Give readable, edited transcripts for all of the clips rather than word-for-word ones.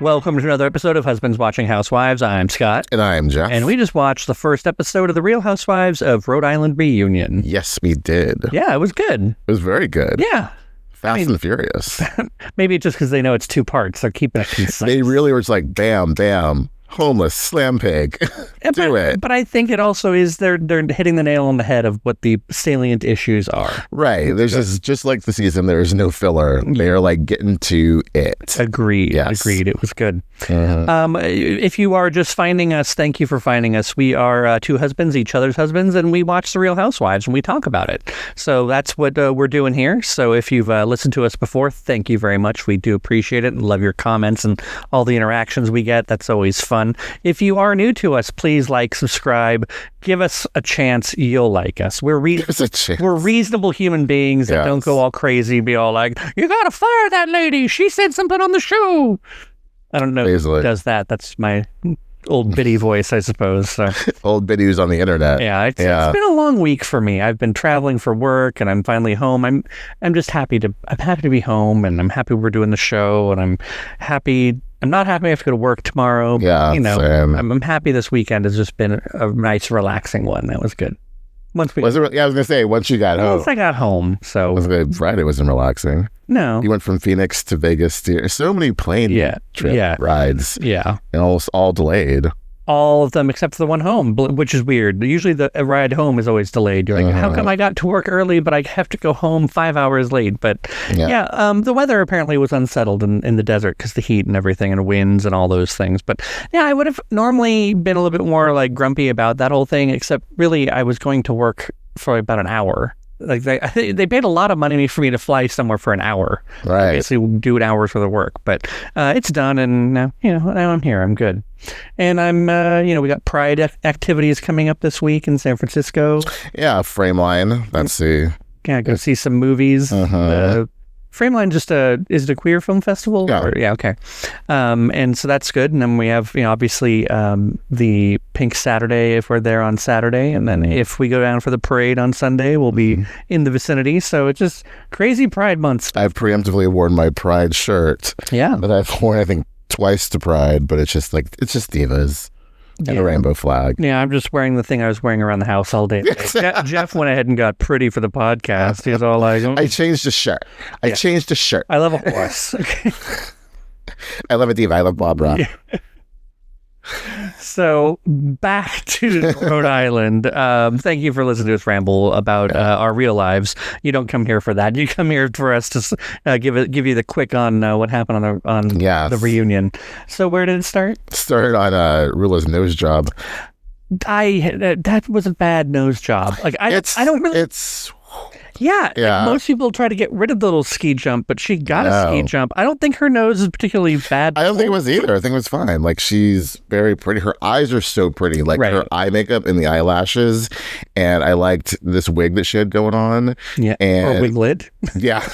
Welcome to another episode of Husbands Watching Housewives. I'm Scott. And I'm Geoff. And we just watched the first episode of The Real Housewives of Rhode Island Reunion. Yes, we did. Yeah, it was good. It was very good. Yeah. Fast and Furious. Maybe just because they know it's 2 parts. They're keeping it concise. They really were just like, bam, bam. Homeless, slam pig. Do it. But I think it also is they're hitting the nail on the head of what the salient issues are. Right. There's just like the season, there's no filler. They're like getting to it. Agreed. Yes. Agreed. It was good. Mm-hmm. If you are just finding us, thank you for finding us. We are 2 husbands, each other's husbands, and we watch The Real Housewives and we talk about it. So that's what we're doing here. So if you've listened to us before, thank you very much. We do appreciate it and love your comments and all the interactions we get. That's always fun. If you are new to us, please like, subscribe, give us a chance. You'll like us. We're reasonable human beings that don't go all crazy, be all like, you gotta fire that lady. She said something on the show. I don't know who does that. That's my old Biddy voice, I suppose. So. Old Biddy who's on the internet. It's been a long week for me. I've been traveling for work, and I'm finally home. I'm just happy to be home, and I'm happy we're doing the show, and I'm not happy I have to go to work tomorrow. Yeah, same. I'm happy this weekend has just been a nice, relaxing one. That was good. I was gonna say once you got home. Once I got home, so Friday wasn't relaxing. No, you went from Phoenix to Vegas. So many plane trip rides. Yeah, and almost all delayed. All of them except for the one home, which is weird. Usually the ride home is always delayed. You're like, how come I got to work early, but I have to go home 5 hours late? But the weather apparently was unsettled in the desert because the heat and everything and winds and all those things. But yeah, I would have normally been a little bit more like grumpy about that whole thing, except really I was going to work for about an hour. Like they paid a lot of money for me to fly somewhere for an hour. Right. Basically do an hour's worth of work, but it's done, and now I'm here. I'm good, and I'm we got Pride activities coming up this week in San Francisco. Yeah, Frameline. Let's see. Yeah, go see some movies. Frameline is it a queer film festival? Yeah. Okay. And so that's good. And then we have, obviously the Pink Saturday if we're there on Saturday. And then if we go down for the parade on Sunday, we'll be in the vicinity. So it's just crazy Pride months. I've preemptively worn my Pride shirt. Yeah. That I've worn, I think, twice to Pride, but it's just divas. And a rainbow flag. Yeah, I'm just wearing the thing I was wearing around the house all day. Geoff went ahead and got pretty for the podcast. He was all like, I changed the shirt. I love a horse. Okay. I love a diva. I love Barbara. Yeah. So back to Rhode Island. Thank you for listening to us ramble about our real lives. You don't come here for that. You come here for us to give you the quick on what happened on the reunion. So where did it start? Started on Rulla's nose job. That was a bad nose job. Like I don't really. It's. Yeah. Like most people try to get rid of the little ski jump, but she got a ski jump. I don't think her nose is particularly bad. I don't think it was either. I think it was fine. Like, she's very pretty. Her eyes are so pretty. Like, her eye makeup and the eyelashes. And I liked this wig that she had going on. Yeah. Or wiglet. Yeah.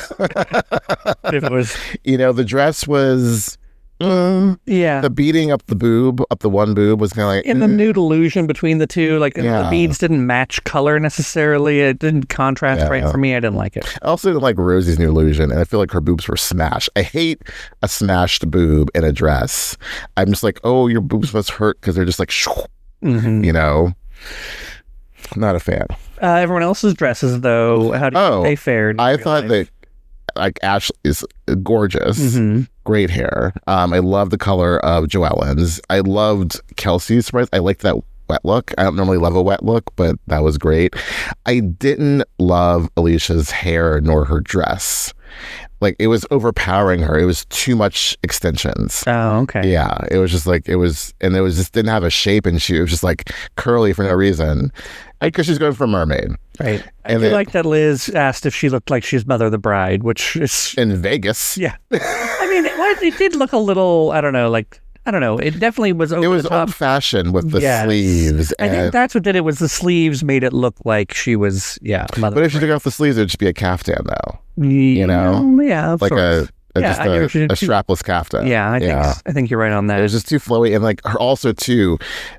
If it was. The dress was. The beating up the one boob was kind of like in the nude illusion between the two. Like the beads didn't match color necessarily. It didn't contrast right for me. I didn't like it. I also didn't like Rosie's new illusion, and I feel like her boobs were smashed. I hate a smashed boob in a dress. I'm just like, oh, your boobs must hurt because they're just like, not a fan. Everyone else's dresses though, how did they fared? I thought that. Like, Ashley is gorgeous. Great hair. I love the color of Jo-Ellen's. I loved Kelsey's surprise. I liked that wet look. I don't normally love a wet look, but that was great. I didn't love Alicia's hair nor her dress. Like, it was overpowering her. It was too much extensions. Oh, okay. Yeah. It was just like, just didn't have a shape, and it was just like curly for no reason. Because she's going for a mermaid. Right. I do like that Liz asked if she looked like she's Mother of the Bride, which is... In Vegas. Yeah. I mean, it did look a little, I don't know, it definitely was over the top. Old-fashioned with the sleeves. I think that's what did it, was the sleeves made it look like she was, Mother But if she took off the sleeves, it would just be a caftan, though. Yeah, of like sorts. just a strapless kaftan. Yeah, I think you're right on that. It was just too flowy, and like her also too,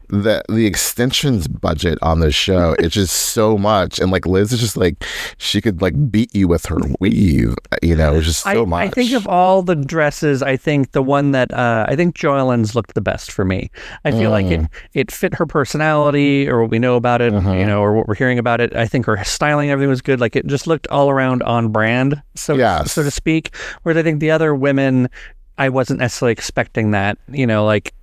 the extensions budget on this show is just so much, and like Liz is just like she could like beat you with her weave. You know, it was just so much. I think of all the dresses, I think the one that I think Jo-Ellen's looked the best for me. I feel like it fit her personality, or what we know about it, you know, or what we're hearing about it. I think her styling, everything was good. Like it just looked all around on brand, so to speak. Whereas I think the other women, I wasn't necessarily expecting that. You know, like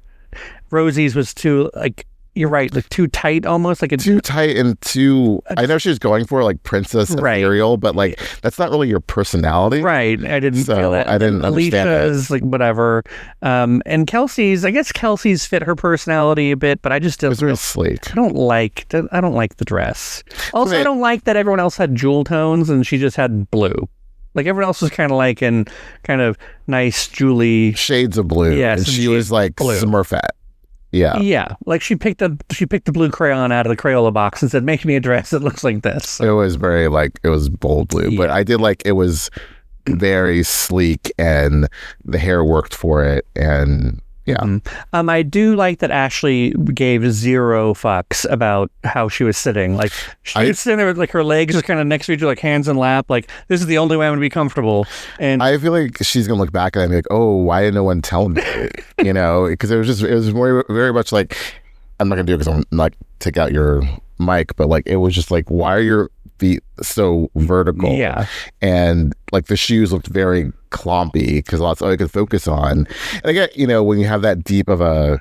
Rosie's was too, like, you're right, like too tight almost. Like too tight and too, I know she was going for like princess ethereal, but like that's not really your personality. Right. I didn't feel that. I didn't understand Alicia's, like whatever. And Kelsey's, I guess Kelsey's fit her personality a bit, but I just don't. It was very sleek. I don't like the dress. Also, I don't like that everyone else had jewel tones and she just had blue. Like everyone else was kind of like in kind of nice jewelly shades of blue. Yes, and she was like Smurfette. Yeah. Yeah. Like she picked the blue crayon out of the Crayola box and said, make me a dress that looks like this. It was very like, it was bold blue, but I did like, it was very sleek and the hair worked for it. And yeah. I do like that Ashley gave zero fucks about how she was sitting. Like she was sitting there with like her legs just kind of next to each other, like hands in lap. Like this is the only way I'm going to be comfortable. And I feel like she's going to look back at it and be like, oh, why didn't no one tell me? You know, because it was more, very much like, I'm not going to do it because I'm not take out your mic, but like, it was just like, why are your feet so vertical? Yeah. And like the shoes looked very clompy because that's all I could focus on. And I get, you know, when you have that deep of a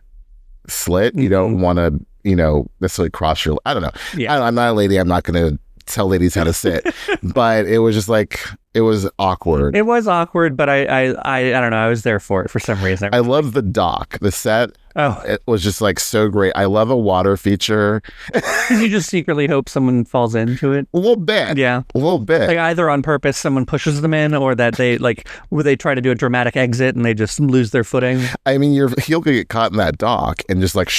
slit, you don't want to, you know, necessarily cross your, I don't know. Yeah. I'm not a lady. I'm not going to tell ladies how to sit, but it was just like, it was awkward. It was awkward, but I don't know. I was there for it for some reason. I love the dock, the set. Oh, it was just like so great. I love a water feature. You just secretly hope someone falls into it. A little bit. Yeah. A little bit. Like either on purpose, someone pushes them in, or that they like, where they try to do a dramatic exit and they just lose their footing. I mean, your heel could get caught in that dock and just like,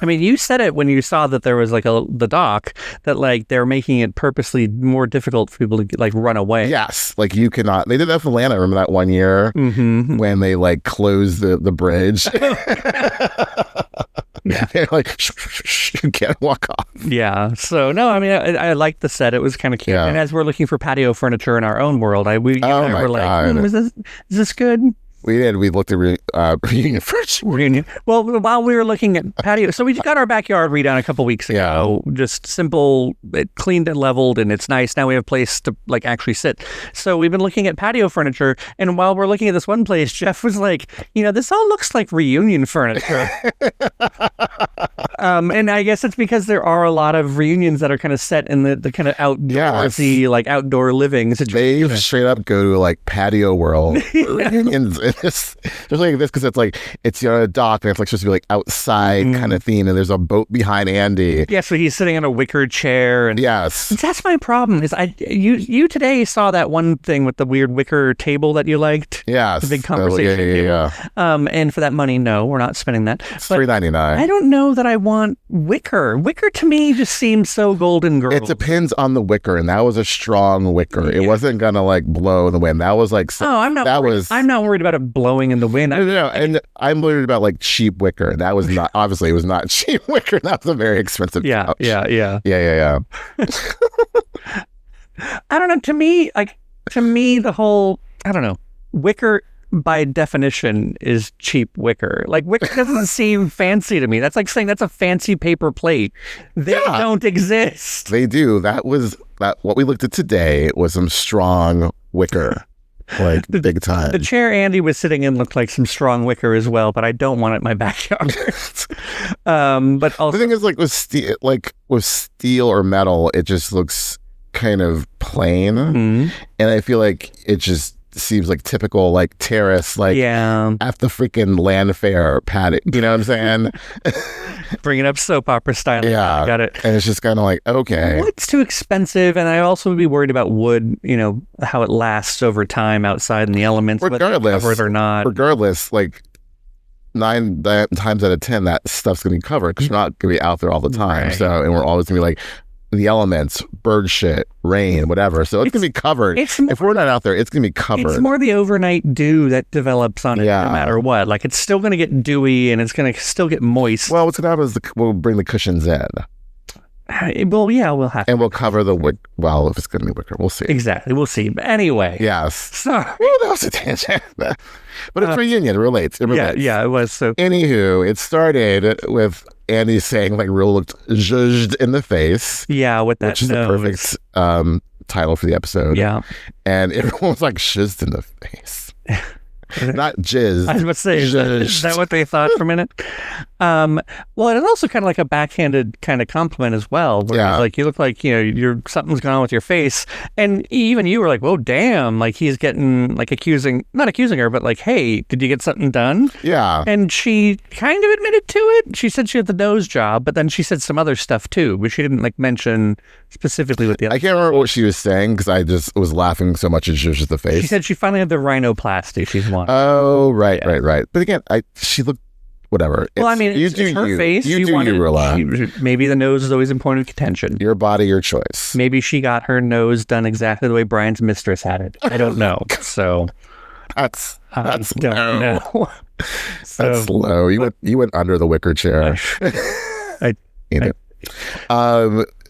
I mean, you said it when you saw that there was like the dock, that like they're making it purposely more difficult for people to like run away. Yes, like you cannot. They did that for Atlanta. Remember that one year when they like closed the bridge? Yeah, they're like you can't walk off. Yeah. So no, I mean, I liked the set. It was kind of cute. Yeah. And as we're looking for patio furniture in our own world, we were like, is this good? We did. We looked at reunion first. Reunion. Well, while we were looking at patio, so we got our backyard redone a couple weeks ago. Yeah. Just simple, it cleaned and leveled, and it's nice. Now we have a place to like actually sit. So we've been looking at patio furniture, and while we're looking at this one place, Geoff was like, you know, this all looks like reunion furniture. And I guess it's because there are a lot of reunions that are kind of set in the kind of outdoorsy, like outdoor living situation. They straight up go to like patio world reunions. Just like this because it's like it's on a dock and it's like supposed to be like outside kind of theme, and there's a boat behind Andy. Yeah, so he's sitting in a wicker chair, and yes, that's my problem. Is you today saw that one thing with the weird wicker table that you liked? Yes, the big conversation. Yeah. And for that money, no, we're not spending that. It's $3.99. I don't know that I want wicker. Wicker to me just seems so golden girl. It depends on the wicker, and that was a strong wicker. Yeah. It wasn't gonna like blow in the wind. That was like I'm not worried about it blowing in the wind. No, and I'm worried about like cheap wicker. That was not obviously it was not cheap wicker. That was a very expensive couch. Yeah. I don't know. To me, the whole wicker by definition is cheap wicker. Like wicker doesn't seem fancy to me. That's like saying that's a fancy paper plate. They don't exist. They do. What we looked at today was some strong wicker. Like big time. The chair Andy was sitting in looked like some strong wicker as well, but I don't want it in my backyard. But also, the thing is, like with steel or metal, it just looks kind of plain, and I feel like it just seems like typical like terrace, like at the freaking land fair patio. You know what I'm saying? Bringing up soap opera style. Yeah, got it. And it's just kind of like, okay, wood's too expensive, and I also would be worried about wood. You know how it lasts over time outside in the elements, regardless, whether or not. Regardless, like 9 times out of 10, that stuff's gonna be covered because you're not gonna be out there all the time. Right. So, and we're always gonna be like, the elements, bird shit, rain, whatever. So it's going to be covered. If we're not out there, it's going to be covered. It's more the overnight dew that develops on it no matter what. Like, it's still going to get dewy and it's going to still get moist. Well, what's going to happen is we'll bring the cushions in. Well, yeah, we'll have to. And we'll cover the wick. Well, if it's going to be wicker, we'll see. Exactly. We'll see. But anyway. Yes. Sorry. Well, that was a tangent. But it's reunion. It relates. Yeah, it was. So. Anywho, it started with Andy saying, like, Rulla looked zhuzhed in the face. Yeah, with that which is the perfect title for the episode. Yeah. And everyone was like, shizzed in the face. Not jizz. I was about to say, is that what they thought for a minute? Well, it's also kind of like a backhanded kind of compliment as well. Where like, you look like, something's going on with your face. And even you were like, whoa, damn. Like, he's getting, like, not accusing her, but like, hey, did you get something done? Yeah. And she kind of admitted to it. She said she had the nose job, but then she said some other stuff too, but she didn't, like, mention specifically what the other. I can't remember what she was saying because I just was laughing so much at Zhuzhed the face. She said she finally had the rhinoplasty she's wanted. Oh, right. But again, she looked, whatever. Well, I mean, it's her face. You do you, Rulla. Maybe the nose is always in point of contention. Your body, your choice. Maybe she got her nose done exactly the way Brian's mistress had it. I don't know. So that's don't know. So, that's low. You went under the wicker chair.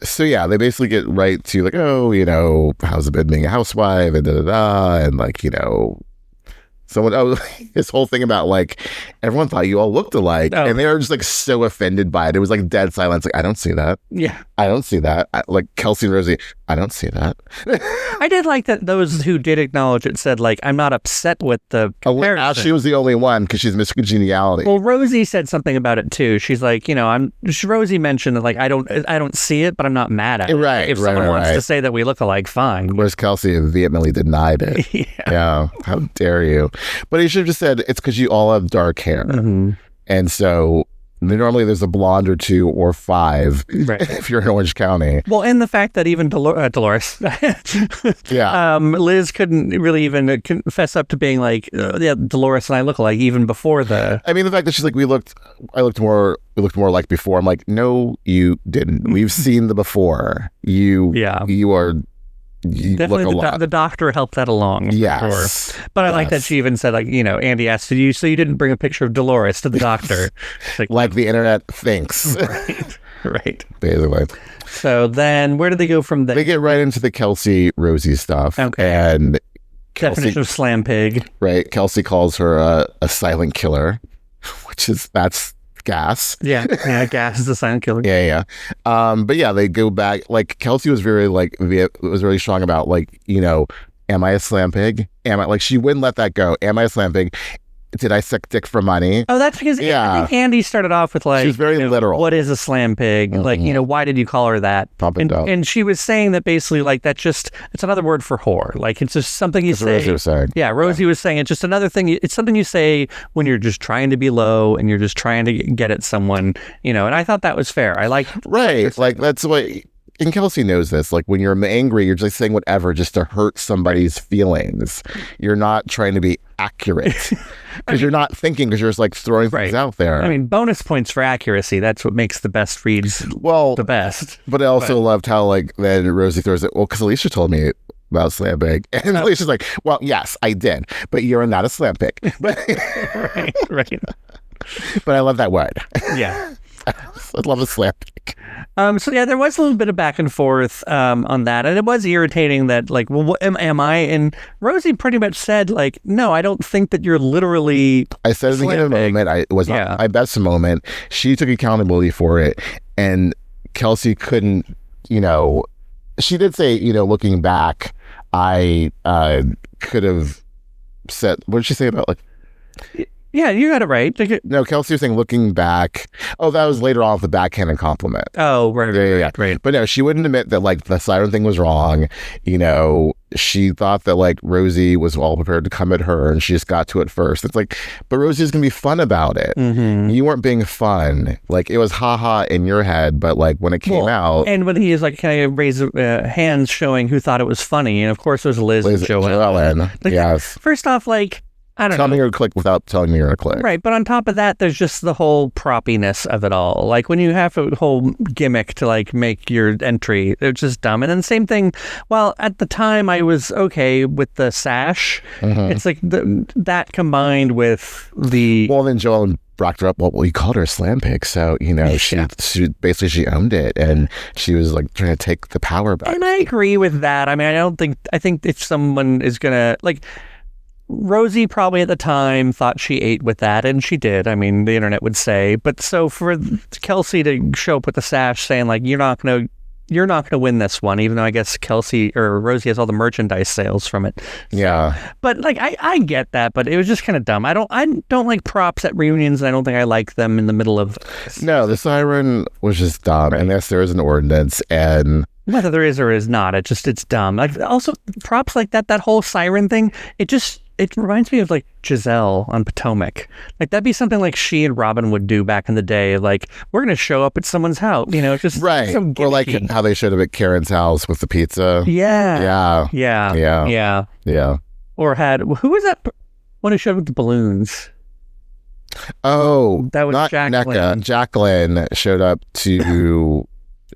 So yeah, they basically get right to like, oh, how's it been being a housewife and and like, his whole thing about like everyone thought you all looked alike, and they were just like so offended by it. It was like dead silence. Like, I don't see that. Yeah, I don't see that. Like Kelsey and Rosie, I don't see that. I did like that those who did acknowledge it said like, I'm not upset with the comparison. Ashley was the only one because she's Miss Congeniality. Well, Rosie said something about it too. She's like, Rosie mentioned that like I don't see it, but I'm not mad at it. Right. If someone wants to say that we look alike, fine. Whereas Kelsey vehemently denied it. Yeah. How dare you? But he should have just said it's because you all have dark hair. Mm-hmm. And so normally there's a blonde or two or five if you're in Orange County. Well, and the fact that even Dolores, Liz couldn't really even confess up to being like, Dolores and I look alike even before the... I mean, the fact that she's like, we looked more like before. I'm like, no, you didn't. We've seen the before. You are... Definitely the doctor helped that along. Yes. Sure. But I like that she even said, like, Andy asked, so you didn't bring a picture of Dolores to the doctor. Like the internet thinks. Right. Basically. So then where do they go from there? They get right into the Kelsey Rosie stuff. Okay. And definition of slam pig. Right. Kelsey calls her a silent killer, that's gas. Yeah, gas is the silent killer. Yeah. But yeah, they go back. Like Kelsey was very strong about like, am I a slam pig? She wouldn't let that go. Am I a slam pig? Did I suck dick for money? Oh, that's because I think Andy started off with like, she's very literal. What is a slam pig? Mm-hmm. Like, why did you call her that? And she was saying that basically like it's another word for whore. Like it's just something you say. Rosie was saying. Yeah, Rosie was saying it's just another thing. It's something you say when you're just trying to be low and you're just trying to get at someone, and I thought that was fair. I like like that's what. And Kelsey knows this. Like when you're angry, you're just saying whatever just to hurt somebody's feelings. You're not trying to be accurate because you're not thinking because you're just like throwing things out there. I mean, bonus points for accuracy. That's what makes the best reads the best. But I also loved how like then Rosie throws it. Well, because Alicia told me about slam pig. And Alicia's like, well, yes, I did. But you're not a slam pig. But right. But I love that word. Yeah. I love a slam pig. So yeah, there was a little bit of back and forth on that, and it was irritating that like, well, what am I? And Rosie pretty much said like, no, I don't think that you're literally. I said at the beginning of the moment, it was not my best moment. She took accountability for it, and Kelsey couldn't. She did say, looking back, I could have said. What did she say about like? Yeah, you got it right. No, Kelsey was saying looking back. Oh, that was later on with the backhanded compliment. Oh, right. But no, she wouldn't admit that like the siren thing was wrong. She thought that like Rosie was all prepared to come at her and she just got to it first. It's like, but Rosie's gonna be fun about it. Mm-hmm. You weren't being fun. Like it was haha in your head, but like when it came out. And when he is like, can I raise hands showing who thought it was funny? And of course it was Liz and Jo-Ellen. Yes. First off, like, I don't Tell know. me you're a clique without telling me you're a clique. Right, but on top of that, there's just the whole proppiness of it all. Like when you have a whole gimmick to like make your entry, it's just dumb. And then same thing. Well, at the time, I was okay with the sash. It's like that combined with the Well, then Jo-Ellen rocked her up. Well, you called her a slam pig, so she basically she owned it, and she was like trying to take the power back. And I agree with that. I mean, I think if someone is gonna like. Rosie probably at the time thought she ate with that, and she did. I mean, the internet would say. But so for Kelsey to show up with the sash saying like, you're not gonna win this one, even though I guess Kelsey or Rosie has all the merchandise sales from it. Yeah. But like I get that, but it was just kind of dumb. I don't like props at reunions, and I don't think I like them in the middle of No, the siren was just dumb. Right. And yes, there is an ordinance, and whether there is or is not, it's dumb. Like also props like that whole siren thing, it reminds me of like Giselle on Potomac. Like that'd be something like she and Robin would do back in the day. Like we're gonna show up at someone's house, just right. so Or like gimmicky. how they showed up at Karen's house with the pizza. Yeah. Yeah. Or who was that one who showed up with the balloons? Oh, That was not Jacqueline. NECA. Jacqueline showed up to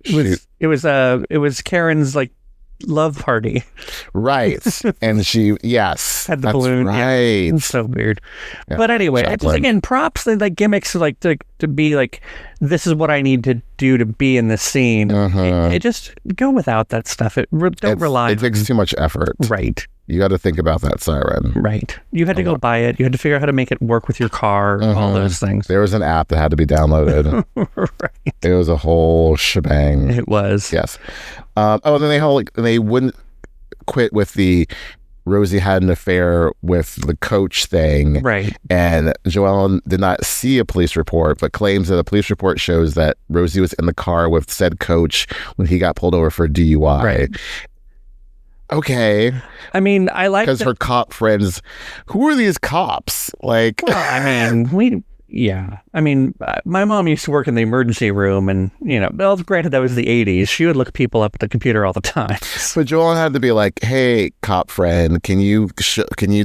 It was Karen's like love party. right, and she Had the that's balloon. right. Yeah. It's so weird. Yeah. But anyway, I just Jacqueline. again props like gimmicks like to be like, this is what I need to do to be in this scene. It just go without that stuff. Don't rely. It takes too much effort. Right. You got to think about that siren. Right. You had to go buy it. You had to figure out how to make it work with your car. All those things. There was an app that had to be downloaded. Right. It was a whole shebang. It was. Yes. Then they wouldn't quit with the Rosie had an affair with the coach thing. Right. And Jo-Ellen did not see a police report, but claims that a police report shows that Rosie was in the car with said coach when he got pulled over for DUI. Right. Okay. I mean, I like Because her cop friends, who are these cops? Like, well, I mean, I mean, my mom used to work in the emergency room, and well, granted that was the 80s. She would look people up at the computer all the time. but Jo-Ellen had to be like, hey, cop friend, can you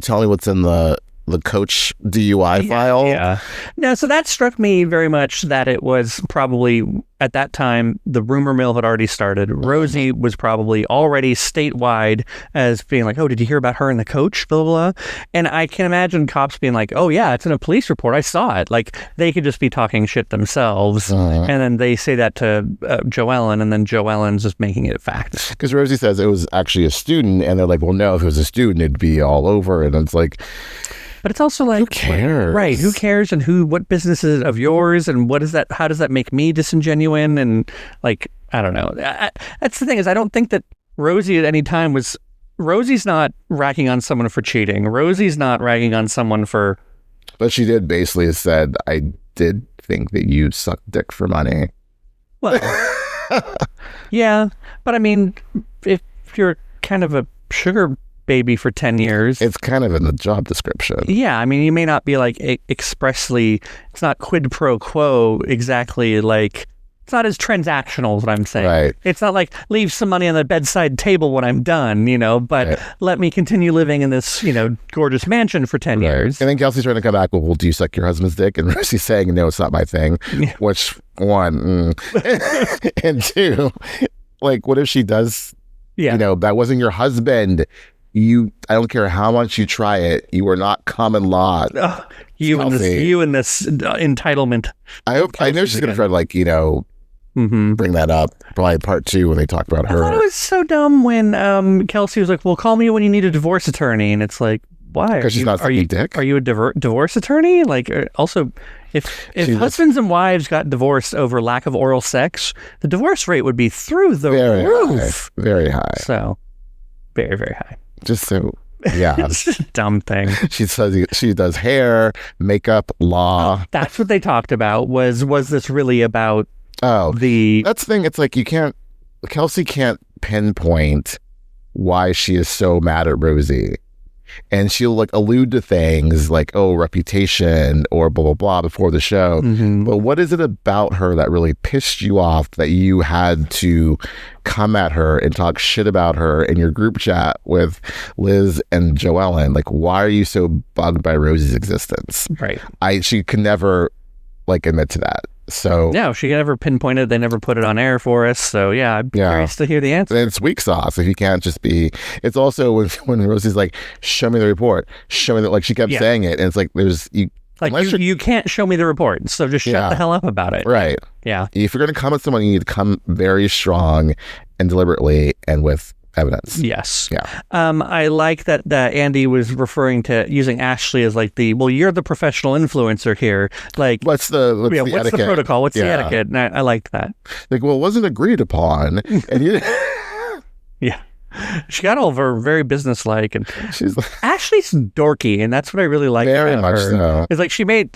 tell me what's in the coach DUI file? Yeah. No, so that struck me very much that it was probably at that time the rumor mill had already started. Rosie was probably already statewide as being like, oh, did you hear about her and the coach? Blah, blah, blah. And I can imagine cops being like, oh yeah, it's in a police report. I saw it. Like they could just be talking shit themselves. And then they say that to Jo-Ellen, and then Jo-Ellen's just making it a fact. Because Rosie says it was actually a student, and they're like, well, no, if it was a student, it'd be all over. And it's like, but it's also like, who cares? Right. Who cares? And what business is it of yours? And what is that? How does that make me disingenuous? And like, I don't know. That's the thing is I don't think that Rosie at any time Rosie's not ragging on someone for cheating. Rosie's not ragging on someone for. But she did basically said, I did think that you sucked dick for money. Well, yeah. But I mean, if you're kind of a sugar baby for 10 years. It's kind of in the job description. Yeah, I mean, you may not be like expressly, it's not quid pro quo exactly like, it's not as transactional as what I'm saying. Right. It's not like leave some money on the bedside table when I'm done, but right. Let me continue living in this, gorgeous mansion for 10 years. And then Kelsey's trying to come back, well, do you suck your husband's dick? And Rosie's saying, no, it's not my thing. Yeah. Which, one, and two, like, what if she does, that wasn't your husband? I don't care how much you try it, you are not common law. You and this entitlement. I know she's going to try to bring that up probably part 2 when they talk about her. I thought it was so dumb when Kelsey was like, well, call me when you need a divorce attorney. And it's like, why? Because she's not sucking dick? Are you a divorce attorney? Like, also, if husbands and wives got divorced over lack of oral sex, the divorce rate would be through the roof. High, very high. So, very, very high. Just so, yeah. It's just a dumb thing. She says she does hair, makeup, law. That's what they talked about. Was this really about that's the thing. It's like Kelsey can't pinpoint why she is so mad at Rosie. and she'll like allude to things like, oh, reputation or blah blah blah before the show. But what is it about her that really pissed you off that you had to come at her and talk shit about her in your group chat with Liz and Jo-Ellen? Like, why are you so bugged by Rosie's existence? Right. She could never like admit to that. So no, she never pinpointed. They never put it on air for us. So I'm curious to hear the answer. And it's weak sauce. If you can't just be, it's also when Rosie's like, "Show me the report. Show me that." Like she kept saying it, and it's like you can't show me the report. So just shut the hell up about it. Right. Yeah. If you're going to come at someone, you need to come very strong and deliberately and with evidence. Yes. Yeah. I like that Andy was referring to using Ashley as like you're the professional influencer here. Like, what's the etiquette? The protocol? What's the etiquette? And I liked that. Like, well, it wasn't agreed upon. And you... Yeah. She got all of her very businesslike, and she's like, Ashley's dorky, and that's what I really like very about much her. so. It's like she made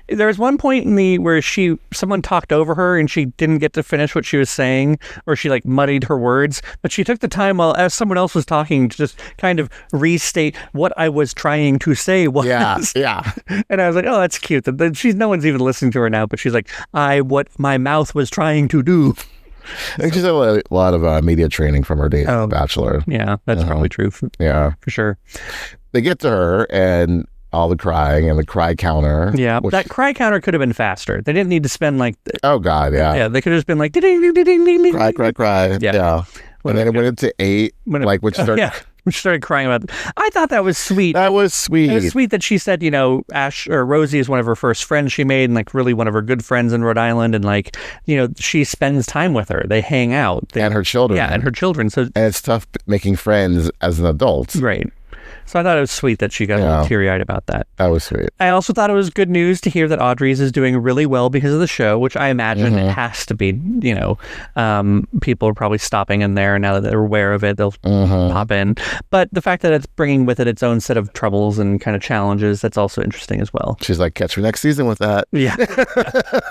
there was one point where someone talked over her and she didn't get to finish what she was saying, or she like muddied her words, but she took the time as someone else was talking to just kind of restate what I was trying to say was. Yeah. And I was like, oh, that's cute. No one's even listening to her now, but she's like, what my mouth was trying to do. I think she's had a lot of media training from her days as a Bachelor. Yeah, that's probably true. Yeah. For sure. They get to her and all the crying and the cry counter. Yeah, that cry counter could have been faster. They didn't need to spend like... Oh, God, yeah. Yeah, they could have just been like... Cry. Yeah. And then it went into 8, which started... Yeah. She started crying about it. I thought that was sweet. That was sweet. It was sweet that she said, Rosie is one of her first friends she made, and like really one of her good friends in Rhode Island, and like, she spends time with her. They hang out. And her children. Yeah, and her children. So, and it's tough making friends as an adult. Right. So I thought it was sweet that she got a little teary-eyed about that. That was sweet. I also thought it was good news to hear that Audrey's is doing really well because of the show, which I imagine it has to be. People are probably stopping in there now that they're aware of it. They'll pop in. But the fact that it's bringing with it its own set of troubles and kind of challenges, that's also interesting as well. She's like, catch me next season with that. Yeah.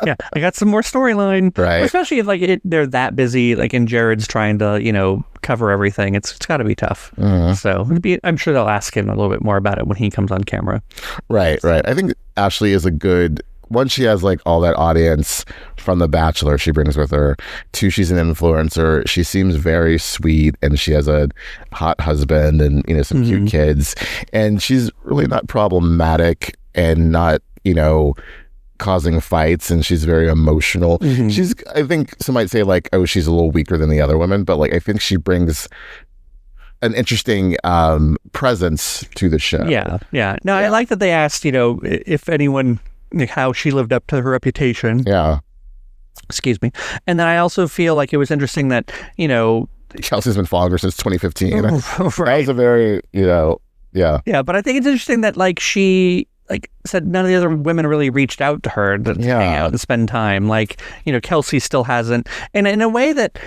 Yeah. I got some more storyline. Right. Especially if they're that busy, like, and Jared's trying to, cover everything. It's got to be tough. So I'm sure they'll ask him a little bit more about it when he comes on camera. Right. I think Ashley is a good... Once she has like all that audience from The Bachelor she brings with her, 2, she's an influencer. She seems very sweet, and she has a hot husband and some cute kids, and she's really not problematic and not causing fights, and she's very emotional. She's, I think some might say like, oh, she's a little weaker than the other women, but like I think she brings an interesting presence to the show. Yeah. No, I like that they asked, if anyone, how she lived up to her reputation. Yeah. Excuse me. And then I also feel like it was interesting that, Kelsey's been following her since 2015. Right. That was a very, yeah. Yeah, but I think it's interesting that like she said none of the other women really reached out to her to hang out and spend time. Like, Kelsey still hasn't. And in a way that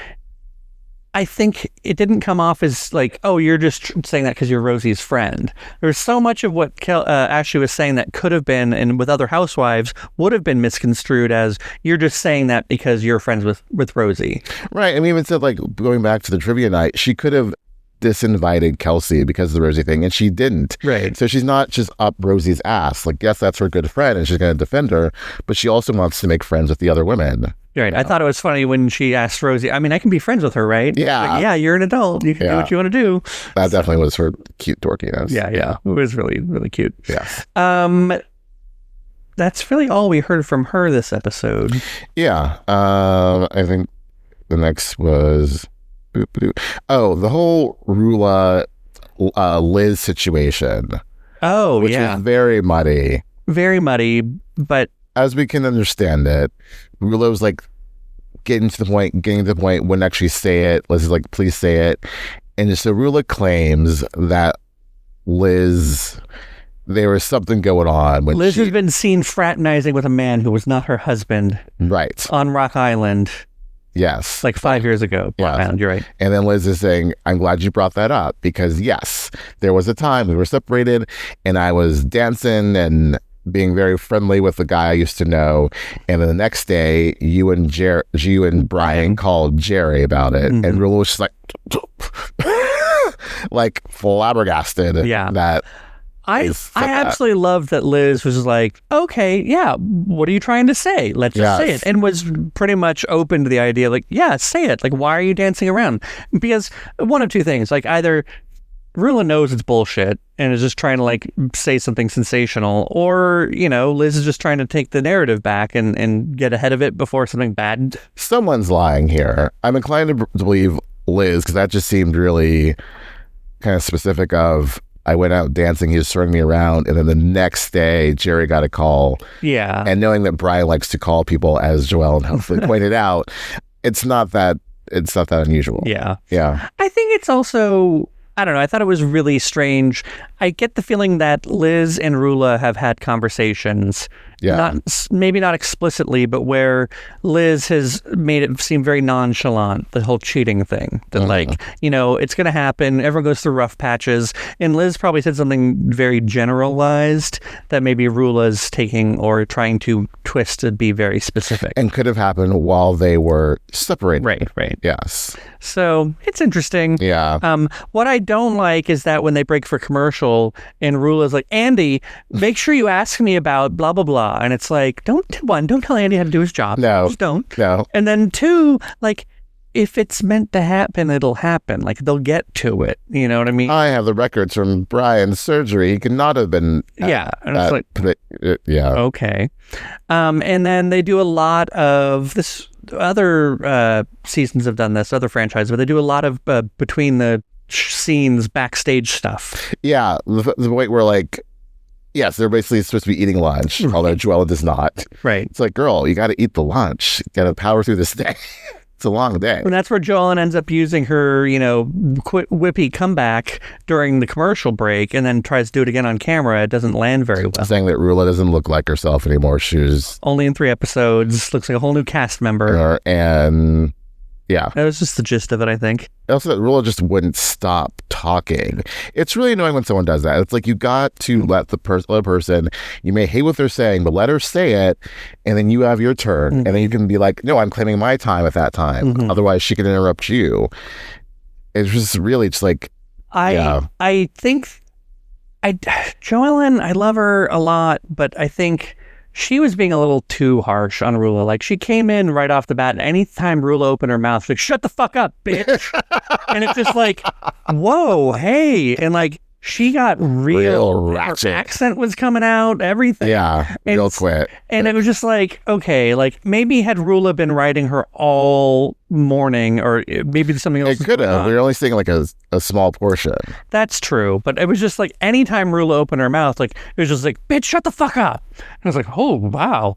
I think it didn't come off as like, oh, you're just saying that because you're Rosie's friend. There's so much of what Ashley was saying that could have been, and with other housewives, would have been misconstrued as you're just saying that because you're friends with Rosie. Right. And we even said, like, going back to the trivia night, she could have disinvited Kelsey because of the Rosie thing, and she didn't. Right. So she's not just up Rosie's ass. Like, yes, that's her good friend, and she's going to defend her, but she also wants to make friends with the other women. Right. I thought it was funny when she asked Rosie, I mean, I can be friends with her, right? Yeah. Like, yeah, you're an adult. You can do what you want to do. That definitely was her cute dorkiness. Yeah. It was really, really cute. Yeah. That's really all we heard from her this episode. Yeah. I think the next was... Oh, the whole Rulla Liz situation. Oh, which was very muddy. Very muddy, but... As we can understand it, Rulla was like getting to the point, wouldn't actually say it. Liz is like, please say it. And so Rulla claims that Liz, there was something going on. When Liz has been seen fraternizing with a man who was not her husband. Right. On Rock Island. Yes. Like 5 years ago. Yeah. Island, you're right. And then Liz is saying, I'm glad you brought that up because yes, there was a time we were separated and I was dancing and being very friendly with the guy I used to know. And then the next day, you and Brian called Jerry about it. And Rulla was just like, like flabbergasted. Yeah. That I absolutely love that Liz was like, okay, yeah, what are you trying to say? Let's just say it. And was pretty much open to the idea, like, yeah, say it. Like, why are you dancing around? Because one of two things, like either Rulla knows it's bullshit and is just trying to like say something sensational, or, you know, Liz is just trying to take the narrative back and get ahead of it before something bad. Someone's lying here. I'm inclined to believe Liz, because that just seemed really kind of specific of, I went out dancing, he was throwing me around, and then the next day, Jerry got a call. Yeah. And knowing that Brian likes to call people, as Jo-Ellen hopefully pointed out, it's not that unusual. Yeah. Yeah. I think it's also, I don't know, I thought it was really strange. I get the feeling that Liz and Rulla have had conversations. Yeah. Maybe not explicitly, but where Liz has made it seem very nonchalant, the whole cheating thing. That like, you know, it's going to happen. Everyone goes through rough patches. And Liz probably said something very generalized that maybe Rulla's taking or trying to twist to be very specific. And could have happened while they were separated. Right. Yes. So it's interesting. Yeah. What I don't like is that when they break for commercial and Rulla's like, Andy, make sure you ask me about blah, blah, blah. And it's like, don't tell Andy how to do his job. No. Just don't. No. And then two, like, if it's meant to happen, it'll happen. Like, they'll get to it. You know what I mean? I have the records from Brian's surgery. He could not have been. Yeah. And it's like, yeah. Okay. And then they do a lot of this. Other seasons have done this, other franchises, but they do a lot of between the scenes backstage stuff. Yeah. The point where, like, yes, they're basically supposed to be eating lunch, although Jo-Ellen does not. Right. It's like, girl, you got to eat the lunch. You got to power through this day. It's a long day. And that's where Jo-Ellen ends up using her, you know, whippy comeback during the commercial break, and then tries to do it again on camera. It doesn't land very well. Saying that Rulla doesn't look like herself anymore. She's only in 3 episodes. Looks like a whole new cast member. And yeah. That was just the gist of it, I think. Also, that Rulla just wouldn't stop talking. It's really annoying when someone does that. It's like, you got to let the other person, you may hate what they're saying, but let her say it, and then you have your turn. And then you can be like, no, I'm claiming my time at that time. Otherwise, she can interrupt you. It's just really just like, I think Jo-Ellen, I love her a lot, but I think she was being a little too harsh on Rulla. Like, she came in right off the bat, and anytime Rulla opened her mouth, she's like, shut the fuck up, bitch. And it's just like, whoa, hey. And like, she got real ratchet. Her accent was coming out, everything. Yeah, real quick. And it was just like, okay, like, maybe had Rulla been writing her all morning, or maybe something else. It could have. We were only seeing like a small portion. That's true. But it was just like, anytime Rulla opened her mouth, like, it was just like, bitch, shut the fuck up. And I was like, oh, wow.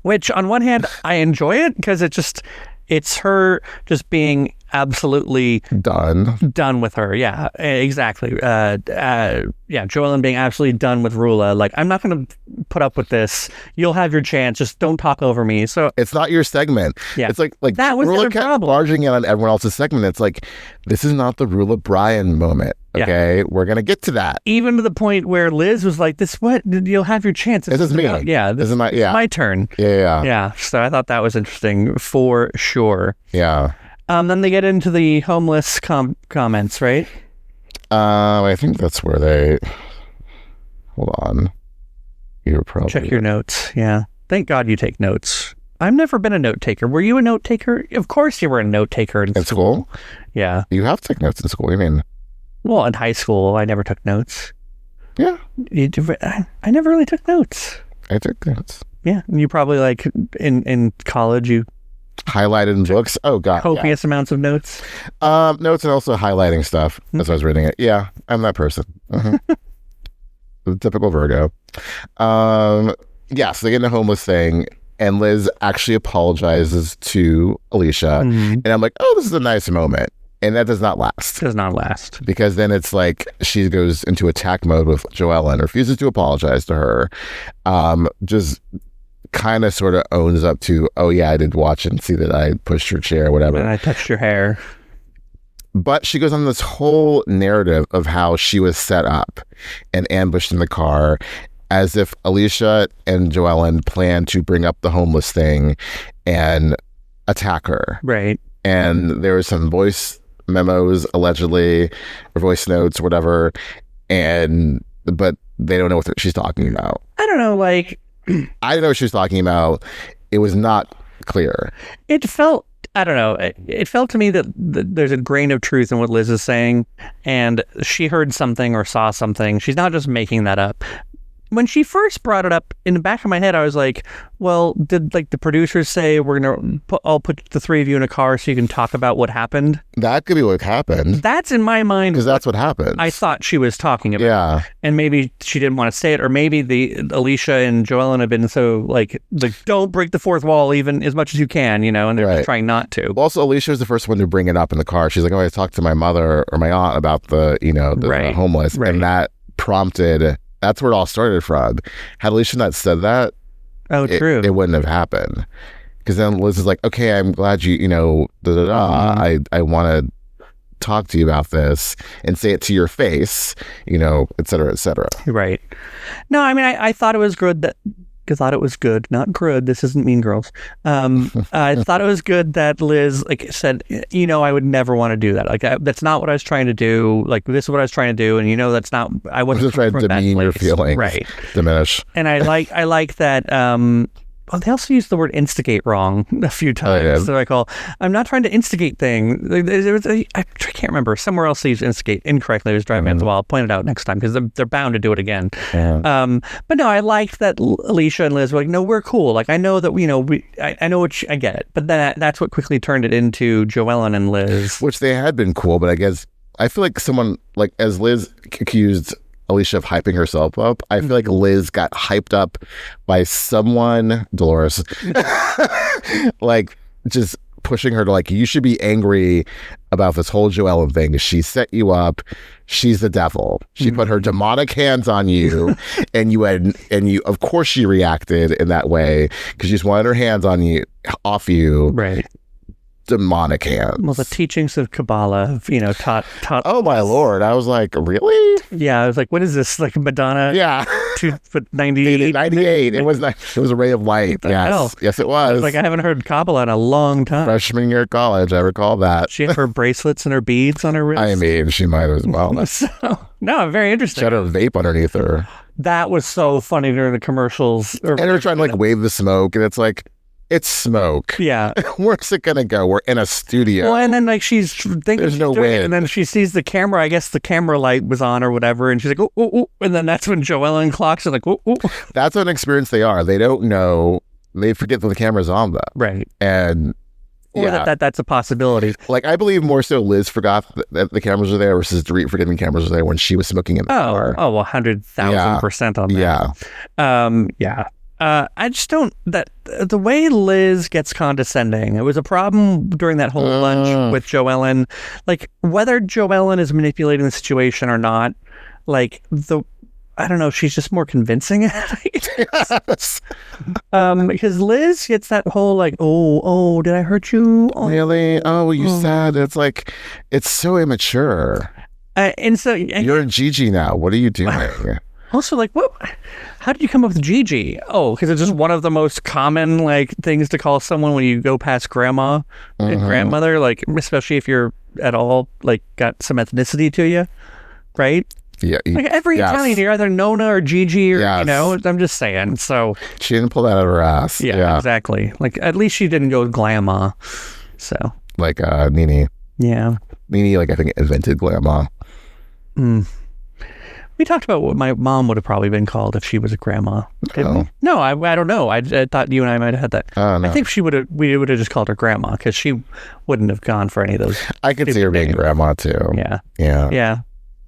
Which, on one hand, I enjoy it, because it's her just being absolutely done with her. Yeah, exactly. Yeah, Jo-Ellen being absolutely done with Rulla. Like, I'm not going to put up with this. You'll have your chance. Just don't talk over me. So it's not your segment. Yeah, it's like that was Rulla the kept problem. barging in on everyone else's segment. It's like, this is not the Rulla Brian moment. Okay, we're gonna get to that. Even to the point where Liz was like, "This what? You'll have your chance. This is me. This is my turn. Yeah. So I thought that was interesting for sure. Yeah. Then they get into the homeless comments, right? I think that's where they. Hold on. You're probably check your notes. Yeah. Thank God you take notes. I've never been a note taker. Were you a note taker? Of course you were a note taker in school. Yeah. You have to take notes in school. You mean? Well, in high school, I never took notes. Yeah. I never really took notes. I took notes. Yeah. And you probably, like, in college, you highlighted in books. Oh, God. Copious amounts of notes. Notes and also highlighting stuff as I was reading it. Yeah. I'm that person. The typical Virgo. So they get in a homeless thing, and Liz actually apologizes to Alicia. And I'm like, oh, this is a nice moment. And that does not last. Does not last. Because then it's like she goes into attack mode with Jo-Ellen, refuses to apologize to her, just kind of sort of owns up to, oh yeah, I did watch and see that I pushed your chair, whatever. And I touched your hair. But she goes on this whole narrative of how she was set up and ambushed in the car, as if Alicia and Jo-Ellen planned to bring up the homeless thing and attack her. Right. And there was some voice memos, allegedly, or voice notes, whatever, but they don't know what she's talking about. I don't know, like... I don't know what she was talking about. It was not clear. It felt... I don't know. It felt to me that there's a grain of truth in what Liz is saying, and she heard something or saw something. She's not just making that up. When she first brought it up, in the back of my head, I was like, well, did like the producers say we're going to I'll put the three of you in a car so you can talk about what happened? That could be what happened. That's in my mind. Because that's what happened. I thought she was talking about. Yeah. And maybe she didn't want to say it, or maybe Alicia and Jo-Ellen have been so like don't break the fourth wall even as much as you can, and they're just trying not to. Also, Alicia was the first one to bring it up in the car. She's like, oh, I talked to my mother or my aunt about the homeless. Right. And that prompted... That's where it all started from. Had Alicia not said that, true, it wouldn't have happened. Because then Liz is like, okay, I'm glad you, I want to talk to you about this and say it to your face, et cetera, et cetera. Right. No, I mean, I thought it was good not good. This isn't Mean Girls. I thought it was good that Liz said, I would never want to do that. That's not what I was trying to do. Like, this is what I was trying to do. And that's not, I wasn't trying to demean your feelings. Right. Diminish. And I like that, they also used the word instigate wrong a few times. So I'm not trying to instigate things. I can't remember. Somewhere else they used instigate incorrectly. I was driving as well. I'll point it out next time because they're bound to do it again. Yeah. But no, I liked that Alicia and Liz were like, no, we're cool. Like, I know that, I know I get it. But then that's what quickly turned it into Jo-Ellen and Liz. Which they had been cool, but I feel like someone, as Liz accused Alicia of hyping herself up, I feel like Liz got hyped up by someone, Dolores, just pushing her to you should be angry about this whole Jo-Ellen thing. She set you up. She's the devil. She put her demonic hands on you, and you of course she reacted in that way because she just wanted her hands off you. Right. Demonic hands. Well, the teachings of Kabbalah, taught. Oh my Lord! I was like, really? Yeah, I was like, what is this? Like Madonna? Yeah, 98. 98. It was a ray of light. Yes, it was. I haven't heard Kabbalah in a long time. Freshman year of college, I recall that. She had her bracelets and her beads on her wrist. I mean, she might as well. No, very interesting. She had her vape underneath her. That was so funny during the commercials. And her trying to wave the smoke, and it's like. It's smoke. Yeah. Where's it going to go? We're in a studio. Well, and then she's thinking there's no wind. And then she sees the camera. I guess the camera light was on or whatever. And she's like, oh, oh, oh. And then that's when Jo-Ellen clocks and oh, oh. That's what an experience they are. They don't know. They forget that the camera's on them. Right. And or that's a possibility. I believe more so Liz forgot that the cameras were there versus Dorit forgetting the cameras were there when she was smoking in the car. Oh, 100,000% on that. Yeah. I just don't, that the way Liz gets condescending, it was a problem during that whole lunch with Jo-Ellen. Whether Jo-Ellen is manipulating the situation or not, I don't know, she's just more convincing at it. Yes. Because Liz gets that whole oh, did I hurt you? Oh, really? Oh, you sad. It's it's so immature. And so you're in Gigi now. What are you doing? Also, what? How did you come up with Gigi? Oh, because it's just one of the most common things to call someone when you go past grandma and grandmother, especially if you're at all got some ethnicity to you, right? Yeah. Every Italian, you're either Nona or Gigi, or I'm just saying. So she didn't pull that out of her ass. Yeah, exactly. At least she didn't go with Glamma. So Nene. Yeah. Nene, I think invented Glamma. We talked about what my mom would have probably been called if she was a grandma. No, I don't know. I thought you and I might have had that. Oh, no. I think we would have just called her grandma because she wouldn't have gone for any of those. I could see her being grandma too. Yeah. Yeah. Yeah.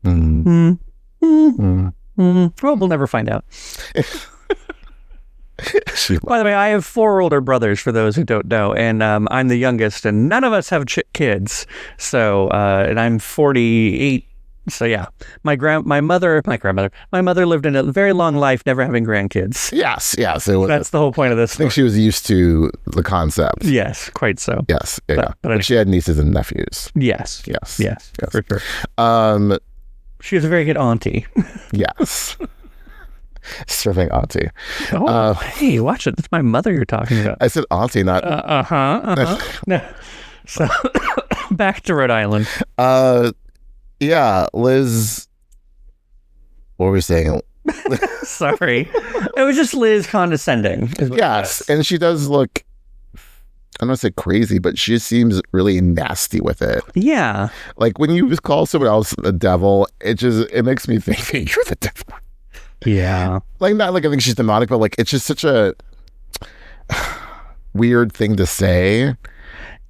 Well, we'll never find out. By the way, I have 4 older brothers, for those who don't know, and I'm the youngest, and none of us have kids. So, and I'm 48. So yeah, my mother lived in a very long life, never having grandkids. Yes. That's the whole point of this. I think she was used to the concept. Yes, quite so. Yes, but she had nieces and nephews. Yes, for sure. She was a very good auntie. Yes. Serving auntie. Oh, hey, watch it. That's my mother you're talking about. I said auntie, not... No. So... Back to Rhode Island. Yeah, Liz. What were we saying? Sorry. It was just Liz condescending. Yes, and she does look, I don't want to say crazy, but she seems really nasty with it. Yeah. Like when you call someone else the devil, it makes me think that you're the devil. Yeah. Like, not like I think she's demonic, but like it's just such a weird thing to say.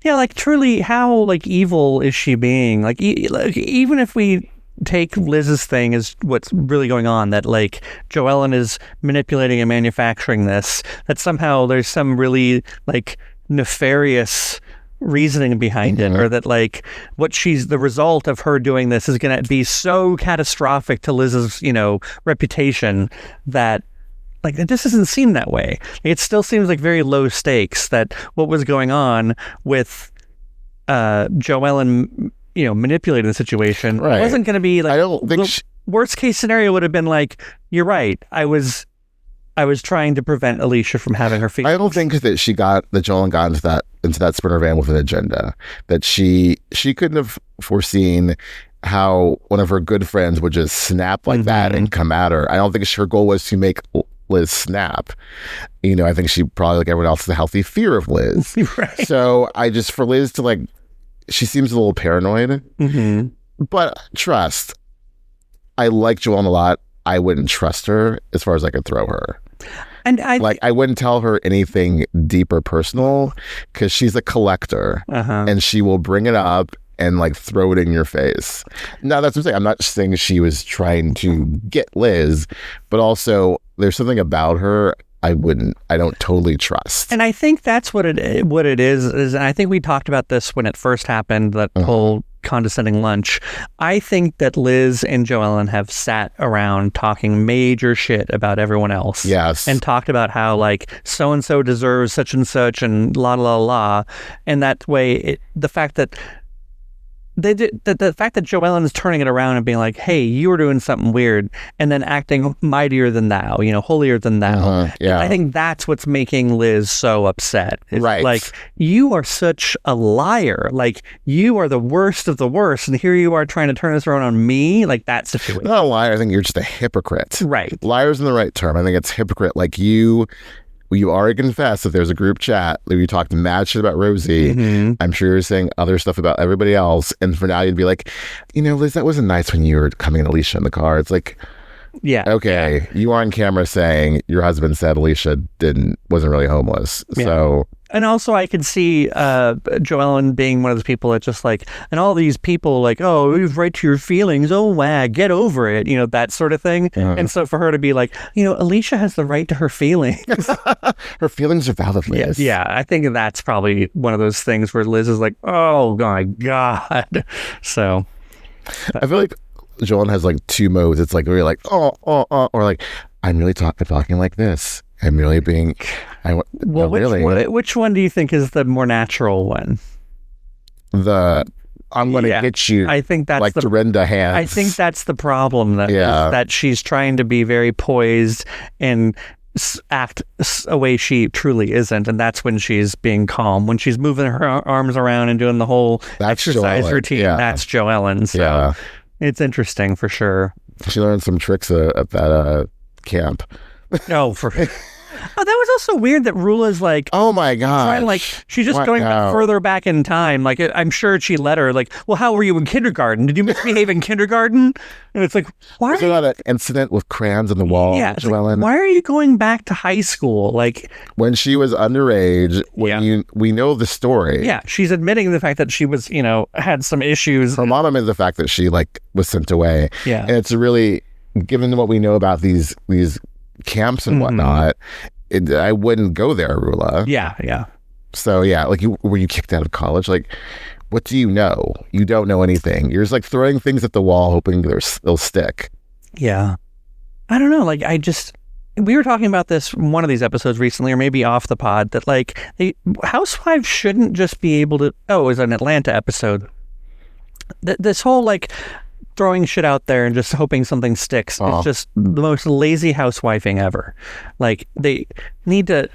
Yeah, like truly, how like evil is she being? Like, even if we take Liz's thing as what's really going on, that like Jo-Ellen is manipulating and manufacturing this, that somehow there's some really like nefarious reasoning behind it, or that like the result of her doing this is going to be so catastrophic to Liz's, reputation, that like it just doesn't seem that way. It still seems like very low stakes, that what was going on with Jo-Ellen, manipulating the situation, wasn't going to be like, I don't think worst case scenario would have been like, you're right, I was trying to prevent Alicia from having her feelings. I don't think that Jo-Ellen got into that Sprinter van with an agenda. That she couldn't have foreseen how one of her good friends would just snap like that and come at her. I don't think her goal was to make Liz snap. I think she probably, like everyone else, has a healthy fear of Liz. Right. So for Liz to like, she seems a little paranoid. But trust, I like Jo-Ellen a lot. I wouldn't trust her as far as I could throw her. And I wouldn't tell her anything deep or personal, because she's a collector and she will bring it up and like throw it in your face. Now, that's what I'm saying. I'm not saying she was trying to get Liz, but also there's something about her I don't totally trust. And I think that's what it is, and I think we talked about this when it first happened, that whole condescending lunch. I think that Liz and Jo-Ellen have sat around talking major shit about everyone else. Yes. And talked about how like so-and-so deserves such and such and la la la. And that way, the fact that the fact that Jo-Ellen is turning it around and being like, hey, you were doing something weird, and then acting mightier than thou, holier than thou. Yeah. I think that's what's making Liz so upset. Right. Like, you are such a liar. Like, you are the worst of the worst, and here you are trying to turn this around on me. Like, that situation. Not a liar. I think you're just a hypocrite. Right. Liar's in the right term. I think it's hypocrite. Like you already confessed that there's a group chat that you talked mad shit about Rosie. I'm sure you're saying other stuff about everybody else. And for now, you'd be like, Liz, that wasn't nice when you were coming at Alicia in the car. It's like, yeah, okay, you are on camera saying your husband said Alicia wasn't really homeless. Yeah. So. And also, I could see Jo-Ellen being one of those people that just like, and all these people like, oh, you've right to your feelings. Oh, wow, get over it. That sort of thing. And so for her to be like, Alicia has the right to her feelings. Her feelings are valid, Liz. Yeah, I think that's probably one of those things where Liz is like, oh my God. So. I feel like Jo-Ellen has like two modes. It's like, really like, or like, I'm really talking like this. I'm really being... Which one do you think is the more natural one? I'm going to get you. I think that's like Dorinda hands. I think that's the problem. That she's trying to be very poised and act a way she truly isn't, and that's when she's being calm. When she's moving her arms around and doing the whole exercise routine, that's Jo-Ellen. So it's interesting for sure. She learned some tricks at that camp. Oh, that was also weird that Rulla's like, oh my God, like she's just going further back in time. Like, I'm sure she let her like, well, how were you in kindergarten? Did you misbehave in kindergarten? And it's like, why? Was there not an incident with crayons on the wall? Yeah, Jo-Ellen? Like, why are you going back to high school? Like when she was underage. We know the story. Yeah, she's admitting the fact that she was, had some issues. Her mom admitted the fact that she like was sent away. Yeah, and it's really, given what we know about these camps and whatnot, I wouldn't go there, Rulla. Yeah. So like, were you kicked out of college? Like, what do you know? You don't know anything. You're just like throwing things at the wall, hoping they'll stick. Yeah, I don't know. Like, we were talking about this in one of these episodes recently, or maybe off the pod, that like housewives shouldn't just be able to. Oh, it was an Atlanta episode. This whole like throwing shit out there and just hoping something sticks is just the most lazy housewifing ever. Like, they need to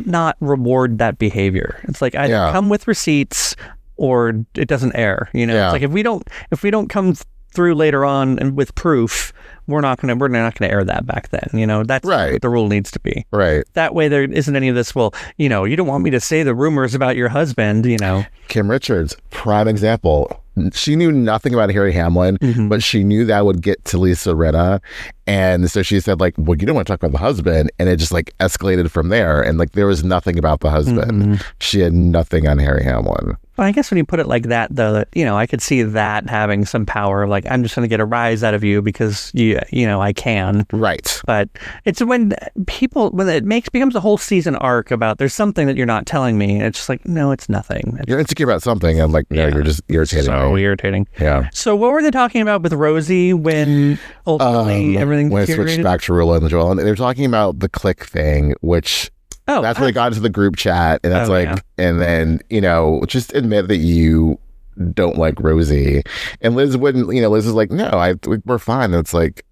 not reward that behavior. It's like, either come with receipts or it doesn't air. You know, Yeah. it's like if we don't come through later on and with proof, we're not gonna air that back then. You know, that's Right. what the rule needs to be. Right. That way there isn't any of this, well, you know, you don't want me to say the rumors about your husband, you know. Kim Richards, prime example. She knew nothing about Harry Hamlin, but she knew that would get to Lisa Rinna. And so she said, like, well, you don't want to talk about the husband. And it just like escalated from there. And like, there was nothing about the husband. She had nothing on Harry Hamlin. But I guess when you put it like that, though, that, you know, I could see that having some power. Like, I'm just going to get a rise out of you because you know, I can. Right. But it's when it becomes a whole season arc about there's something that you're not telling me. It's just like, no, it's nothing. You're insecure about something. I'm like, no, you're just irritating So me. irritating. Yeah. So what were they talking about with Rosie when ultimately everything when I switched deteriorated? back to Rulla and Jo-Ellen, they're talking about the clique thing, which that's when they got into the group chat, and that's and then, you know, just admit that you don't like Rosie. And Liz wouldn't, you know, Liz is like, no, we're fine. And it's like,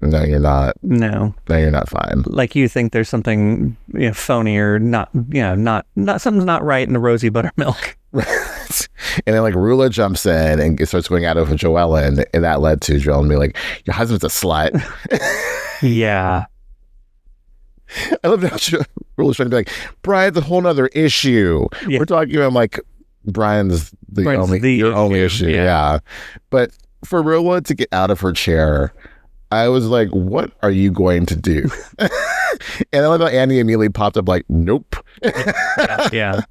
no, you're not. No, you're not fine. Like, you think there's something, you know, phony or not, you know, not something's not right in the Rosie buttermilk. Right. And then like Rulla jumps in and starts going at it with Jo-Ellen, and that led to Jo-Ellen being like, your husband's a slut. Yeah. I love how Rulla's trying to be like, Brian's a whole nother issue. Yeah. We're talking about like Brian's the only issue. Yeah. But for Rulla to get out of her chair, I was like, what are you going to do? And I love how Andy immediately popped up like, nope. Yeah.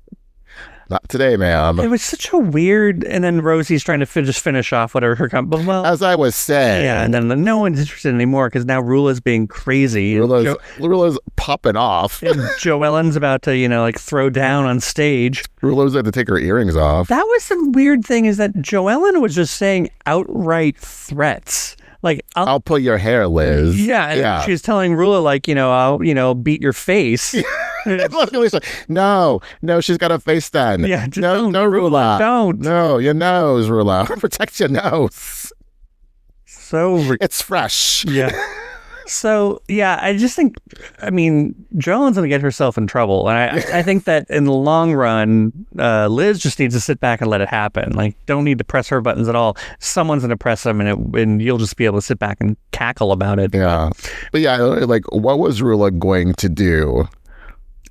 Not today, ma'am. It was such a weird, and then Rosie's trying to just finish off whatever her well, as I was saying. Yeah, and then no one's interested anymore because now Rulla's being crazy. Rulla's popping off. And Jo-Ellen's about to, you know, like throw down on stage. Rulla's had to take her earrings off. That was some weird thing, is that Jo-Ellen was just saying outright threats. Like, I'll pull your hair, Liz. Yeah, and she's telling Rulla, like, you know, I'll, you know, beat your face. No, she's got a face then. Yeah, no, Rulla. Don't. No, your nose, Rulla. Protect your nose. It's fresh. Yeah. So, yeah, I just think, I mean, Jo-Ellen's going to get herself in trouble. And I think that in the long run, Liz just needs to sit back and let it happen. Like, don't need to press her buttons at all. Someone's going to press them, and you'll just be able to sit back and cackle about it. Yeah. But yeah, like, what was Rulla going to do?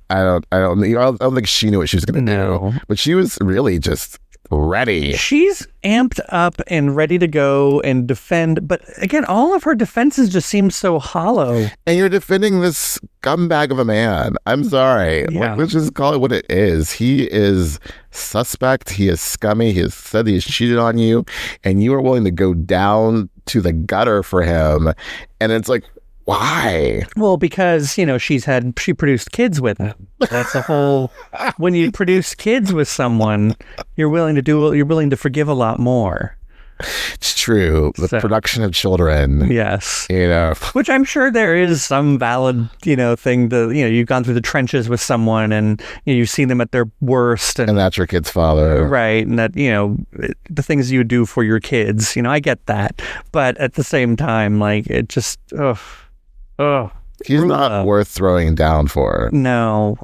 I don't think she knew what she was going to do. But she was really just ready. She's amped up and ready to go and defend, but again, all of her defenses just seem so hollow. And you're defending this scumbag of a man. I'm sorry. Yeah. Let's just call it what it is. He is suspect. He is scummy. He has said he's cheated on you, and you are willing to go down to the gutter for him. And it's like, why? Well, because, you know, she produced kids with him. That's a whole, when you produce kids with someone, you're willing to forgive a lot more. It's true. The production of children. Yes. You know. Which I'm sure there is some valid, you know, thing to, you know, you've gone through the trenches with someone and, you know, you've seen them at their worst. And that's your kid's father. Right. And that, you know, the things you do for your kids, you know, I get that. But at the same time, like, it just, he's not worth throwing down for. No.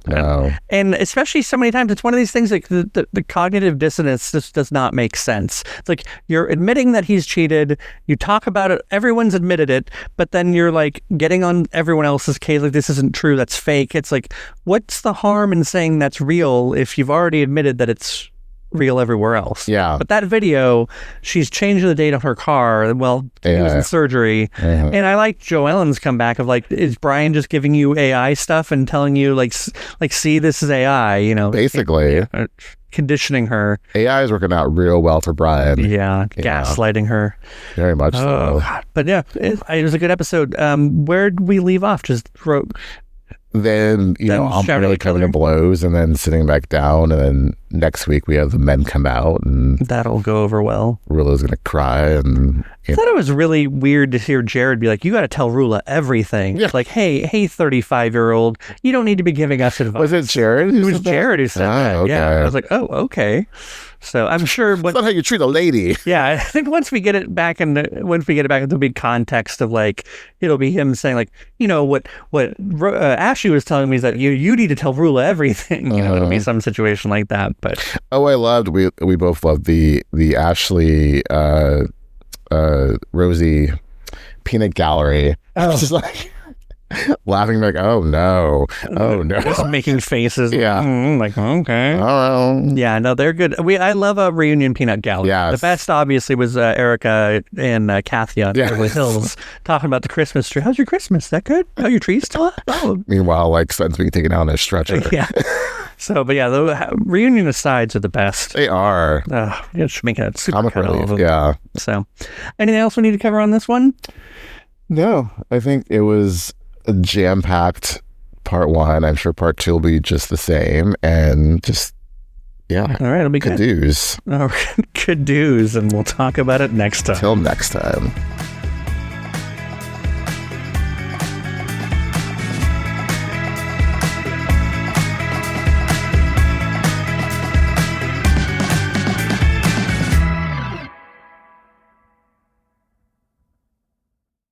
And especially so many times, it's one of these things like the cognitive dissonance just does not make sense. It's like, you're admitting that he's cheated, you talk about it, everyone's admitted it, but then you're like getting on everyone else's case like this isn't true, that's fake. It's like, what's the harm in saying that's real if you've already admitted that it's real everywhere else? Yeah. But that video, she's changing the date on her car. Well, he was in surgery. And I like Jo-Ellen's comeback of like, is Brian just giving you AI stuff and telling you like, see, this is AI, you know? Basically. Conditioning her. AI is working out real well for Brian. Yeah. Gaslighting her. Very much so. God. But yeah, it was a good episode. Where'd we leave off? Then, you know, I'm really coming to blows and then sitting back down. And then next week we have the men come out and that'll go over well. Rulla's going to cry. And I thought it was really weird to hear Jared be like, you got to tell Rulla everything. Yeah. Like, hey, 35-year-old, you don't need to be giving us advice. Was it Jared? It was Jared who said that. Okay. Yeah. I was like, oh, okay. So I'm sure that's not how you treat a lady. Yeah, I think once we get it back into the big context of like, it'll be him saying like, you know, what Ashley was telling me is that you need to tell Rulla everything. You know, it'll be some situation like that. But we both loved the Ashley Rosie peanut gallery. Just like laughing like, oh no. Just making faces. Yeah. Like, okay. Oh. Yeah, no, they're good. I love a reunion peanut gallery. Yes. The best, obviously, was Erica and Kathy on Beverly Hills talking about the Christmas tree. How's your Christmas? Is that good? Oh, your tree's still up? Oh. Meanwhile, like, Sven's being taken out on a stretcher. Yeah. So, but yeah, the reunion asides are the best. They are. It should make a super comic cut relief. of them. Yeah. So, anything else we need to cover on this one? No, I think it was a jam-packed part 1. I'm sure part 2 will be just the same, and just all right, it'll be good. Cadoos. Cadoos, and we'll talk about it next time. Till next time.